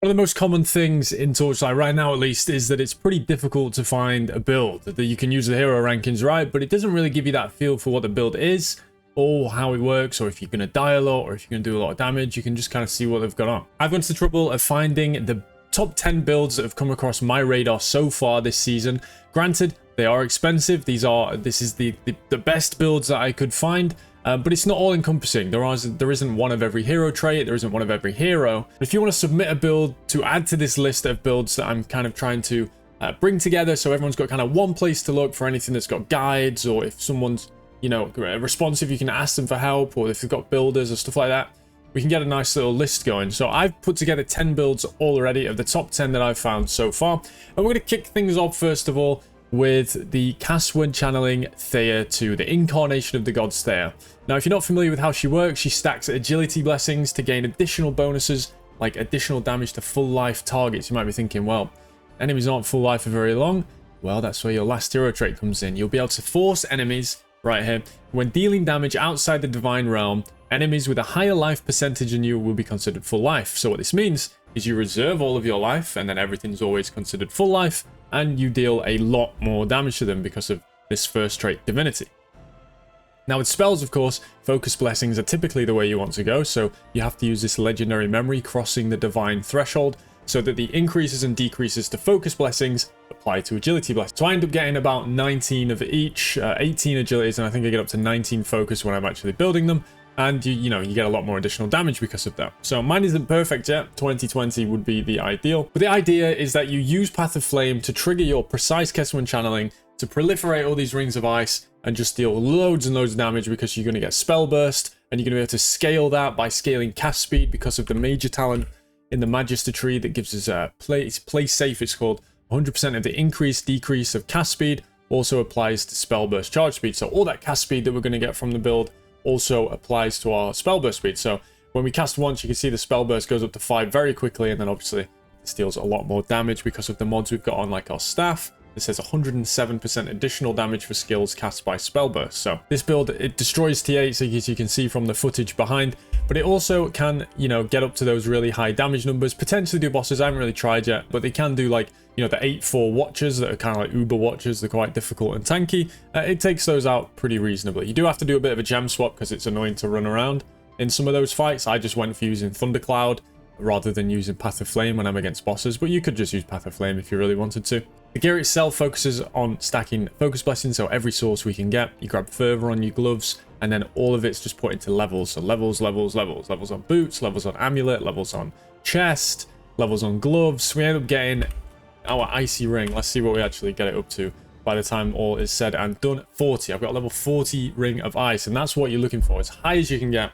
One of the most common things in Torchlight right now, at least, is that it's pretty difficult to find a build that you can use the hero rankings, right? But it doesn't really give you that feel for what the build is or how it works, or if you're going to die a lot or if you're going to do a lot of damage. You can just kind of see what they've got on. I've gone to the trouble of finding the top 10 builds that have come across my radar so far this season. Granted, they are expensive. This is the best builds that I could find. But it's not all encompassing. There isn't one of every hero trait. There isn't one of every hero. If you want to submit a build to add to this list of builds that I'm kind of trying to bring together, so everyone's got kind of one place to look for anything that's got guides, or if someone's, you know, responsive, you can ask them for help, or if they've got builders or stuff like that, we can get a nice little list going. So I've put together 10 builds already of the top 10 that I've found so far. And we're going to kick things off first of all with the cast when channeling Thea 2, the incarnation of the gods Thea. Now, if you're not familiar with how she works, she stacks agility blessings to gain additional bonuses, like additional damage to full life targets. You might be thinking, well, enemies aren't full life for very long. Well, that's where your last hero trait comes in. You'll be able to force enemies, right here, when dealing damage outside the divine realm, enemies with a higher life percentage than you will be considered full life. So what this means is you reserve all of your life, and then everything's always considered full life, and you deal a lot more damage to them because of this first trait, divinity. Now with spells, of course, focus blessings are typically the way you want to go, so you have to use this legendary memory, crossing the divine threshold, so that the increases and decreases to focus blessings apply to agility blessings. So I end up getting about 19 of each, 18 agilities, and I think I get up to 19 focus when I'm actually building them. And you know, you get a lot more additional damage because of that. So mine isn't perfect yet. 2020 would be the ideal. But the idea is that you use Path of Flame to trigger your precise Kesselman channeling to proliferate all these rings of ice and just deal loads and loads of damage, because you're going to get spell burst, and you're going to be able to scale that by scaling cast speed because of the major talent in the Magister tree that gives us play safe. It's called 100% of the increase decrease of cast speed also applies to spell burst charge speed. So all that cast speed that we're going to get from the build also applies to our spell burst speed. So when we cast once, you can see the spell burst goes up to 5 very quickly, and then obviously this deals a lot more damage because of the mods we've got on, like our staff. This says 107% additional damage for skills cast by spell burst. So this build, it destroys T8, as you can see from the footage behind, but it also can, you know, get up to those really high damage numbers, potentially do bosses. I haven't really tried yet, but they can do, like, you know, the 8-4 watchers that are kind of like uber watchers. They're quite difficult and tanky. It takes those out pretty reasonably. You do have to do a bit of a gem swap because it's annoying to run around in some of those fights. I just went for using Thundercloud rather than using Path of Flame when I'm against bosses, but you could just use Path of Flame if you really wanted to. The gear itself focuses on stacking focus blessings, so every source we can get, you grab further on your gloves, and then all of it's just put into levels. So levels on boots, levels on amulet, levels on chest, levels on gloves. We end up getting our icy ring. Let's see what we actually get it up to by the time all is said and done. 40. I've got a level 40 ring of ice, and that's what you're looking for, as high as you can get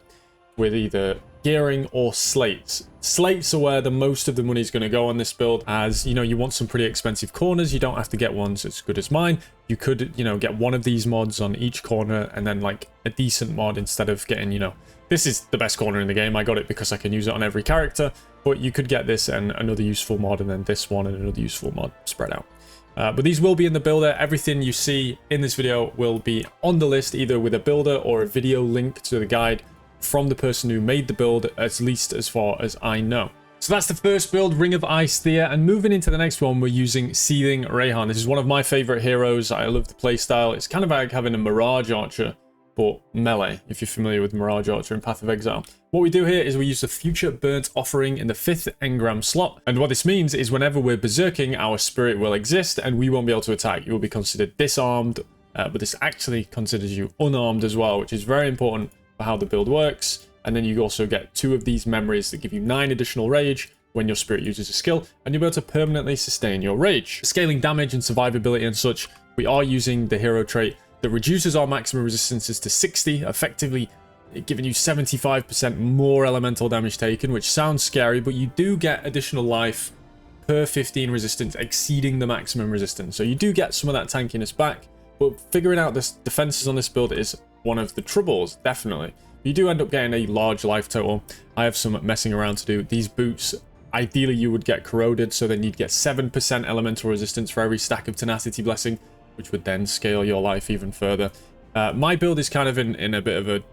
with either gearing or slates. Slates are where the most of the money is going to go on this build, as, you know, you want some pretty expensive corners. You don't have to get ones as good as mine. You could, you know, get one of these mods on each corner, and then like a decent mod instead of getting, you know, this is the best corner in the game. I got it because I can use it on every character, but you could get this and another useful mod, and then this one and another useful mod spread out. But these will be in the builder. Everything you see in this video will be on the list, either with a builder or a video link to the guide from the person who made the build, at least as far as I know. So that's the first build, Ring of Ice Thea, and moving into the next one, we're using Seething Rehan. This is one of my favorite heroes. I love the playstyle. It's kind of like having a Mirage Archer, but melee, if you're familiar with Mirage Archer in Path of Exile. What we do here is we use the Future Burnt Offering in the 5th engram slot, and what this means is whenever we're berserking, our spirit will exist and we won't be able to attack. You will be considered disarmed, but this actually considers you unarmed as well, which is very important for how the build works. And then you also get 2 of these memories that give you 9 additional rage when your spirit uses a skill, and you'll be able to permanently sustain your rage. Scaling damage and survivability and such, we are using the hero trait that reduces our maximum resistances to 60, effectively giving you 75% more elemental damage taken, which sounds scary, but you do get additional life per 15 resistance exceeding the maximum resistance. So you do get some of that tankiness back, but figuring out the defenses on this build is one of the troubles, definitely. You do end up getting a large life total. I have some messing around to do. These boots, ideally you would get corroded, so then you'd get 7% elemental resistance for every stack of tenacity blessing, which would then scale your life even further. My build is kind of in a bit of a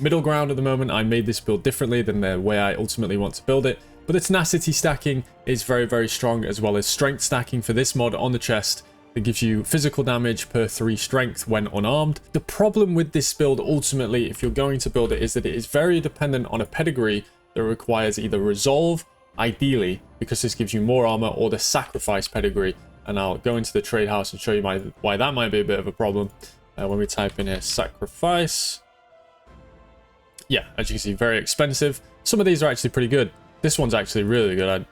middle ground at the moment. I made this build differently than the way I ultimately want to build it. But the tenacity stacking is very, very strong, as well as strength stacking for this mod on the chest. That gives you physical damage per 3 strength when unarmed. The problem with this build, ultimately, if you're going to build it, is that it is very dependent on a pedigree that requires either resolve, ideally, because this gives you more armor, or the sacrifice pedigree. And I'll go into the trade house and show you why that might be a bit of a problem. When we type in here, sacrifice. Yeah, as you can see, very expensive. Some of these are actually pretty good. This one's actually really good. I'm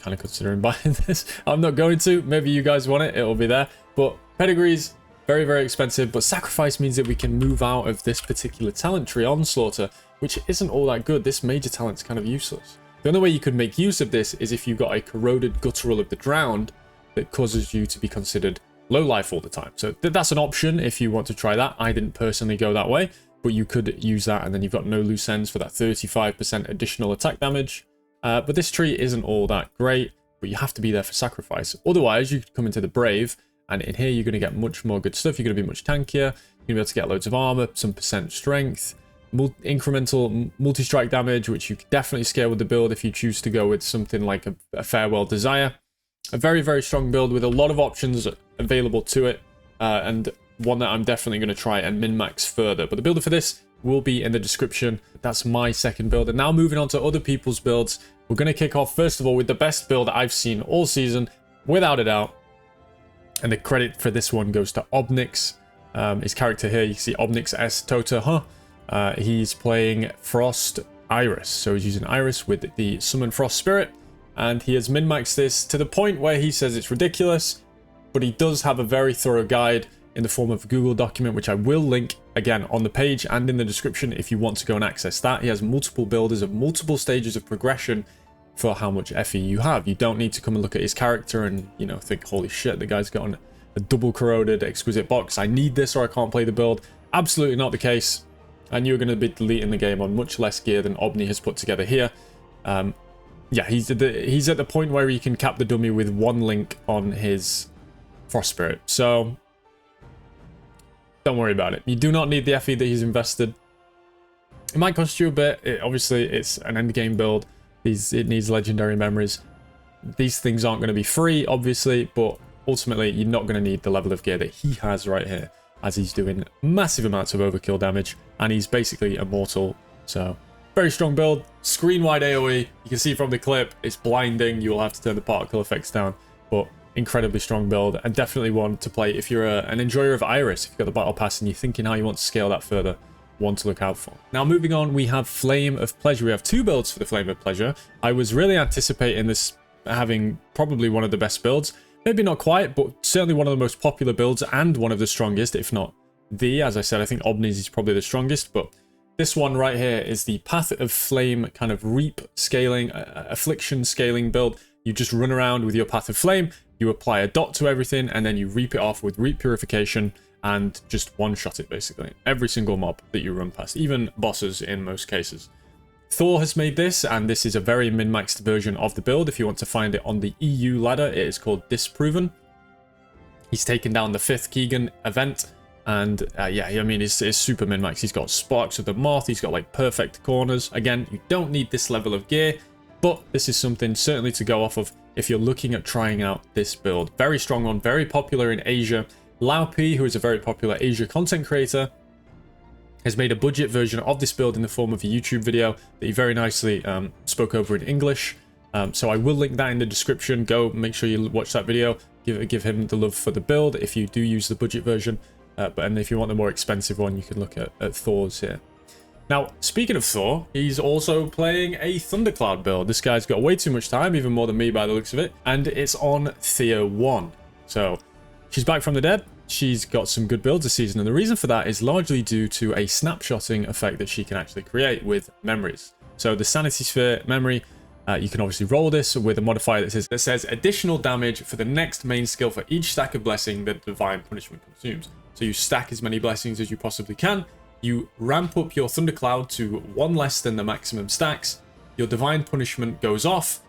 kind of considering buying this. I'm not going to. Maybe you guys want it. It'll be there. But pedigrees, very, very expensive. But sacrifice means that we can move out of this particular talent tree, Onslaughter, which isn't all that good. This major talent's kind of useless. The only way you could make use of this is if you got a corroded guttural of the drowned that causes you to be considered low life all the time. So that's an option if you want to try that. I didn't personally go that way, but you could use that, and then you've got no loose ends for that 35% additional attack damage. But this tree isn't all that great, but you have to be there for sacrifice. Otherwise, you could come into the Brave, and in here you're going to get much more good stuff. You're going to be much tankier. You're going to be able to get loads of armor, some percent strength, incremental multi-strike damage, which you could definitely scale with the build if you choose to go with something like a Farewell Desire. A very, very strong build with a lot of options available to it, and one that I'm definitely going to try and min-max further. But the builder for this will be in the description. That's my second build. And now moving on to other people's builds, we're going to kick off first of all with the best build I've seen all season, without a doubt. And the credit for this one goes to Obnix. His character here, you can see Obnix S Tota, he's playing Frost Iris. So he's using Iris with the Summon Frost Spirit. And he has min-maxed this to the point where he says it's ridiculous. But he does have a very thorough guide in the form of a Google document, which I will link again on the page and in the description if you want to go and access that. He has multiple builders of multiple stages of progression for how much FE you have. You don't need to come and look at his character and, you know, think, holy shit, the guy's got a double corroded exquisite box. I need this or I can't play the build. Absolutely not the case. And you're going to be deleting the game on much less gear than Obni has put together here. Yeah, he's at the point where he can cap the dummy with 1 link on his Frost Spirit. So don't worry about it. You do not need the FE that he's invested. It might cost you a bit. Obviously, it's an end game build. It needs legendary memories. These things aren't going to be free, obviously, but ultimately, you're not going to need the level of gear that he has right here, as he's doing massive amounts of overkill damage, and he's basically immortal. So very strong build. Screen wide AoE. You can see from the clip, it's blinding. You will have to turn the particle effects down, but incredibly strong build, and definitely one to play if you're an enjoyer of Iris. If you've got the battle pass and you're thinking how you want to scale that further, one to look out for. Now moving on, we have Flame of Pleasure. We have 2 builds for the Flame of Pleasure. I was really anticipating this having probably one of the best builds. Maybe not quite, but certainly one of the most popular builds and one of the strongest, if not the. As I said, I think Obni's is probably the strongest, but this one right here is the Path of Flame kind of reap scaling, affliction scaling build. You just run around with your Path of Flame, you apply a dot to everything, and then you reap it off with Reap Purification and just one-shot it, basically. Every single mob that you run past, even bosses in most cases. Thor has made this, and this is a very min-maxed version of the build. If you want to find it on the EU ladder, it is called Disproven. He's taken down the 5th Keegan event, and yeah, I mean, it's super min-maxed. He's got Sparks of the Moth, he's got like perfect corners. Again, you don't need this level of gear, but this is something certainly to go off of if you're looking at trying out this build. Very strong one, very popular in Asia. Lao P, who is a very popular Asia content creator, has made a budget version of this build in the form of a YouTube video that he very nicely spoke over in English. So I will link that in the description. Go make sure you watch that video. Give him the love for the build if you do use the budget version. And if you want the more expensive one, you can look at Thor's here. Now, speaking of Thor, he's also playing a Thundercloud build. This guy's got way too much time, even more than me by the looks of it. And it's on Thea 1. So she's back from the dead. She's got some good builds this season, and the reason for that is largely due to a snapshotting effect that she can actually create with memories. So the Sanity Sphere memory, you can obviously roll this with a modifier that says additional damage for the next main skill for each stack of blessing that Divine Punishment consumes. So you stack as many blessings as you possibly can. You ramp up your Thundercloud to 1 less than the maximum stacks. Your Divine Punishment goes off.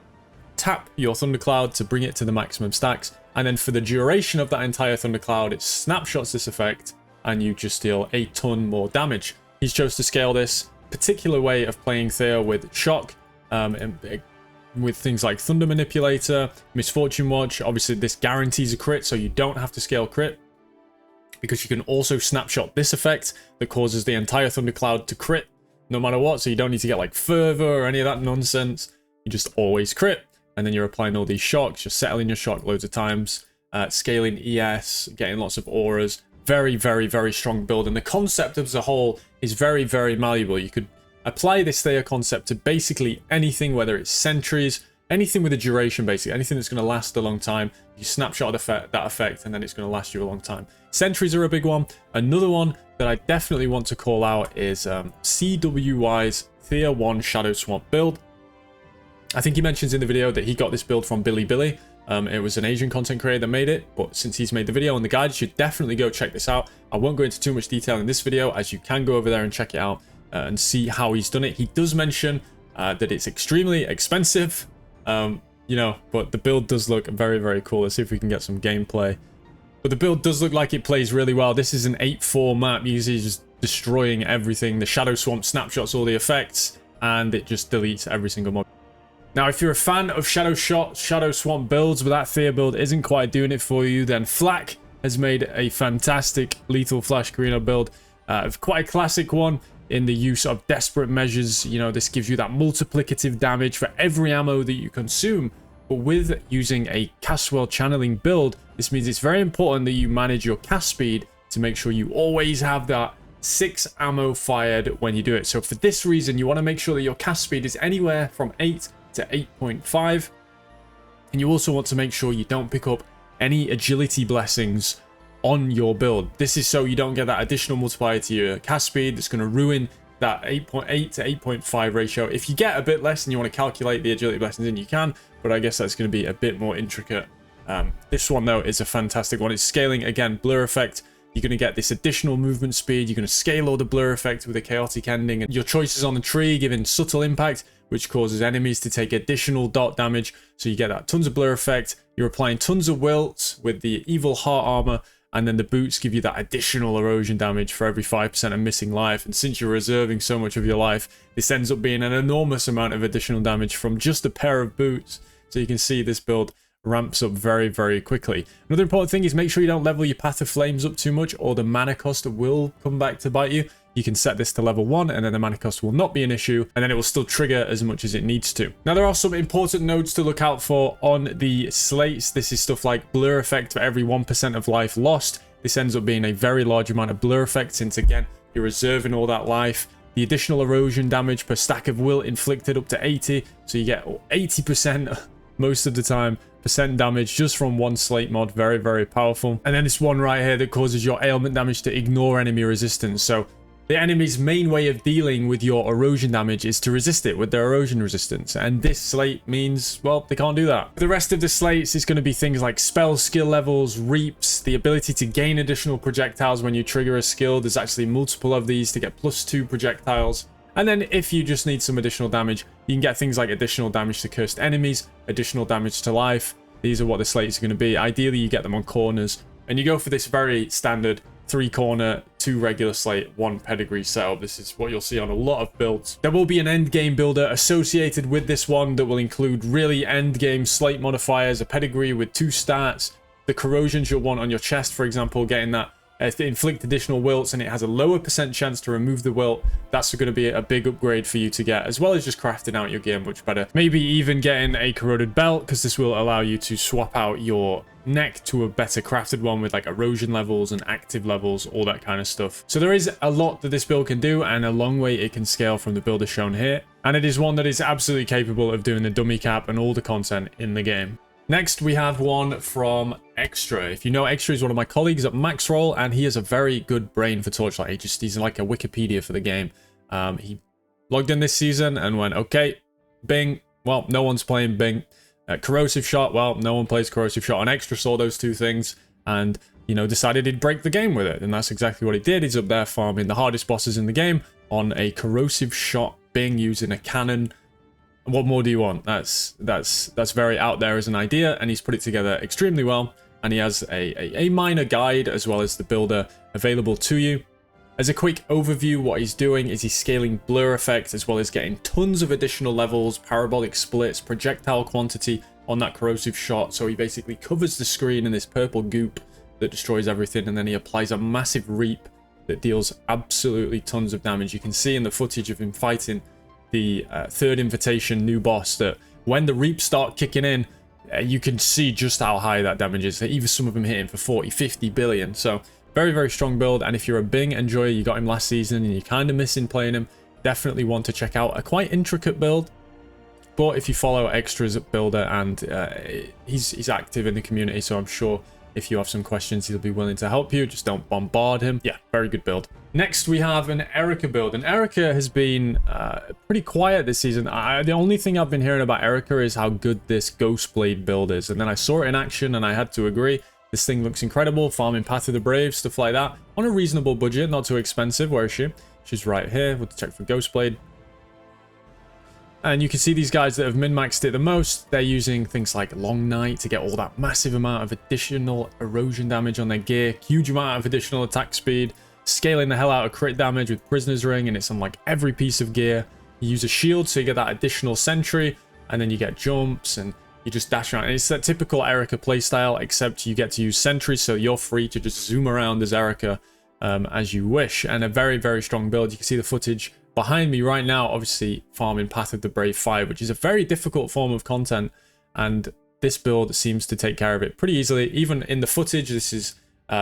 Tap your Thundercloud to bring it to the maximum stacks. And then for the duration of that entire Thundercloud, it snapshots this effect, and you just deal a ton more damage. He's chose to scale this particular way of playing Thea with Shock, and with things like Thunder Manipulator, Misfortune Watch. Obviously, this guarantees a crit, so you don't have to scale crit, because you can also snapshot this effect that causes the entire Thundercloud to crit no matter what, so you don't need to get like fervor or any of that nonsense. You just always crit, and then you're applying all these shocks, you're settling your shock loads of times, scaling ES, getting lots of auras. Very, very, very strong build, and the concept as a whole is very, very malleable. You could apply this Thea concept to basically anything, whether it's sentries, anything with a duration, basically anything that's going to last a long time. You snapshot that effect, and then it's going to last you a long time. Sentries are a big one. Another one that I definitely want to call out is CWY's Thea 1 Shadow Swamp build. I think he mentions in the video that he got this build from Billy. It was an Asian content creator that made it, but since he's made the video and the guide, you should definitely go check this out. I won't go into too much detail in this video, as you can go over there and check it out and see how he's done it. He does mention that it's extremely expensive, you know, but the build does look very, very cool. Let's see if we can get some gameplay. But the build does look like it plays really well. This is an 8-4 map, usually just destroying everything. The Shadow Swamp snapshots all the effects, and it just deletes every single mob. Now, if you're a fan of Shadow Swamp builds, but that Thea build isn't quite doing it for you, then Flak has made a fantastic Lethal Flash Karina build. Quite a classic one in the use of desperate measures. You know, this gives you that multiplicative damage for every ammo that you consume. But with using a Caswell channeling build, this means it's very important that you manage your cast speed to make sure you always have that 6 ammo fired when you do it. So for this reason, you want to make sure that your cast speed is anywhere from 8 to 8.5, and you also want to make sure you don't pick up any agility blessings on your build. This is so you don't get that additional multiplier to your cast speed that's going to ruin that 8.8 to 8.5 ratio. If you get a bit less and you want to calculate the agility blessings in, you can, but I guess that's going to be a bit more intricate. This one though is a fantastic one. It's scaling, again, blur effect. You're going to get this additional movement speed. You're going to scale all the blur effect with a chaotic ending, and your choices on the tree giving subtle impact, which causes enemies to take additional dot damage. So you get that tons of blur effect. You're applying tons of wilt with the evil heart armor, and then the boots give you that additional erosion damage for every 5% of missing life. And since you're reserving so much of your life, this ends up being an enormous amount of additional damage from just a pair of boots. So you can see this build ramps up very, very quickly. Another important thing is make sure you don't level your Path of Flames up too much, or the mana cost will come back to bite you. You can set this to level 1, and then the mana cost will not be an issue, and then it will still trigger as much as it needs to. Now, there are some important nodes to look out for on the slates. This is stuff like blur effect for every 1% of life lost. This ends up being a very large amount of blur effect, since again, you're reserving all that life. The additional erosion damage per stack of wilt inflicted up to 80, so you get 80% most of the time damage just from one slate mod. Very, very powerful. And then this one right here that causes your ailment damage to ignore enemy resistance. So the enemy's main way of dealing with your erosion damage is to resist it with their erosion resistance, and this slate means, well, they can't do that. The rest of the slates is going to be things like spell skill levels, reaps, the ability to gain additional projectiles when you trigger a skill. There's actually multiple of these to get +2 projectiles. And then if you just need some additional damage, you can get things like additional damage to cursed enemies, additional damage to life. These are what the slates are going to be. Ideally, you get them on corners, and you go for this very standard 3-corner, 2 regular slate, 1 pedigree setup. This is what you'll see on a lot of builds. There will be an end game builder associated with this one that will include really end game slate modifiers, a pedigree with 2 stats, the corrosions you'll want on your chest, for example, getting that inflict additional wilts, and it has a lower % chance to remove the wilt. That's going to be a big upgrade for you to get, as well as just crafting out your gear much better. Maybe even getting a corroded belt, because this will allow you to swap out your neck to a better crafted one with like erosion levels and active levels, all that kind of stuff. So there is a lot that this build can do, and a long way it can scale from the builder shown here, and it is one that is absolutely capable of doing the dummy cap and all the content in the game. Next, we have one from Extra. If you know, Extra is one of my colleagues at Maxroll, and he has a very good brain for Torchlight. He's like a Wikipedia for the game. He logged in this season and went, okay, Bing, well, no one's playing Bing. Corrosive Shot, well, no one plays Corrosive Shot. And Extra saw those 2 things and, you know, decided he'd break the game with it. And that's exactly what he did. He's up there farming the hardest bosses in the game on a Corrosive Shot Bing using a cannon. What more do you want? That's very out there as an idea, and he's put it together extremely well. And he has a minor guide as well as the builder available to you. As a quick overview, what he's doing is he's scaling blur effect as well as getting tons of additional levels, parabolic splits, projectile quantity on that corrosive shot. So he basically covers the screen in this purple goop that destroys everything, and then he applies a massive reap that deals absolutely tons of damage. You can see in the footage of him fighting the third invitation new boss that when the reaps start kicking in, you can see just how high that damage is. Even some of them hitting for 40, 50 billion. So very, very strong build. And if you're a Bing enjoyer, you got him last season and you're kind of missing playing him, definitely want to check out a quite intricate build. But if you follow Extras Builder, and he's active in the community, so I'm sure if you have some questions, he'll be willing to help you. Just don't bombard him. Yeah, very good build. Next, we have an Erika build. And Erika has been pretty quiet this season. The only thing I've been hearing about Erika is how good this Ghostblade build is. And then I saw it in action and I had to agree. This thing looks incredible. Farming Path of the Brave, stuff like that. On a reasonable budget, not too expensive. Where is she? She's right here. We'll check for Ghostblade. And you can see these guys that have min-maxed it the most, they're using things like Long Night to get all that massive amount of additional erosion damage on their gear, huge amount of additional attack speed, scaling the hell out of crit damage with Prisoner's Ring, and it's on like every piece of gear. You use a shield, so you get that additional sentry, and then you get jumps, and you just dash around. And it's that typical Erika playstyle, except you get to use sentry, so you're free to just zoom around as Erika as you wish. And a very, very strong build. You can see the footage behind me right now, obviously farming Path of the Brave 5, which is a very difficult form of content, and this build seems to take care of it pretty easily. Even in the footage, this is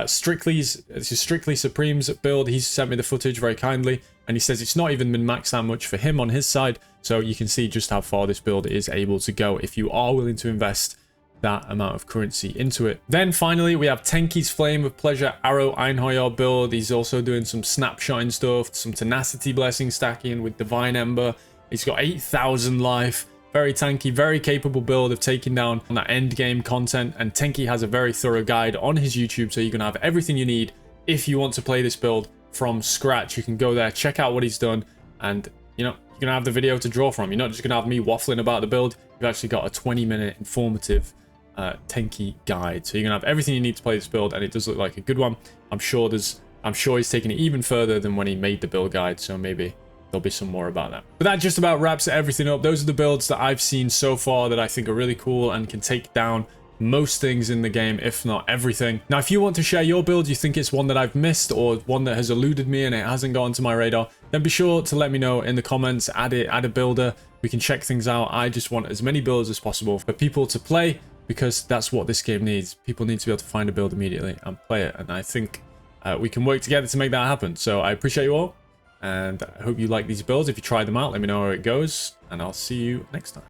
Strictly Supreme's build. He's sent me the footage very kindly, and he says it's not even min-maxed that much for him on his side, so you can see just how far this build is able to go if you are willing to invest that amount of currency into it. Then finally, we have Tenkei's Flame of Pleasure Arrow Einherjar build. He's also doing some snapshotting stuff, some tenacity blessing stacking with Divine Ember. He's got 8,000 life. Very tanky, very capable build of taking down on that end game content. And Tenkiei has a very thorough guide on his YouTube, so you're gonna have everything you need if you want to play this build from scratch. You can go there, check out what he's done, and you know, you're gonna have the video to draw from. You're not just gonna have me waffling about the build. You've actually got a 20-minute informative Tenkiei guide, so you're gonna have everything you need to play this build, and it does look like a good one. I'm sure he's taking it even further than when he made the build guide, so maybe there'll be some more about that. But that just about wraps everything up. Those are the builds that I've seen so far that I think are really cool and can take down most things in the game, if not everything. Now, if you want to share your build, you think it's one that I've missed or one that has eluded me and it hasn't gone to my radar, then be sure to let me know in the comments. Add a builder. We can check things out. I just want as many builds as possible for people to play, because that's what this game needs. People need to be able to find a build immediately and play it, and I think we can work together to make that happen. So I appreciate you all, and I hope you like these builds. If you try them out, let me know how it goes, and I'll see you next time.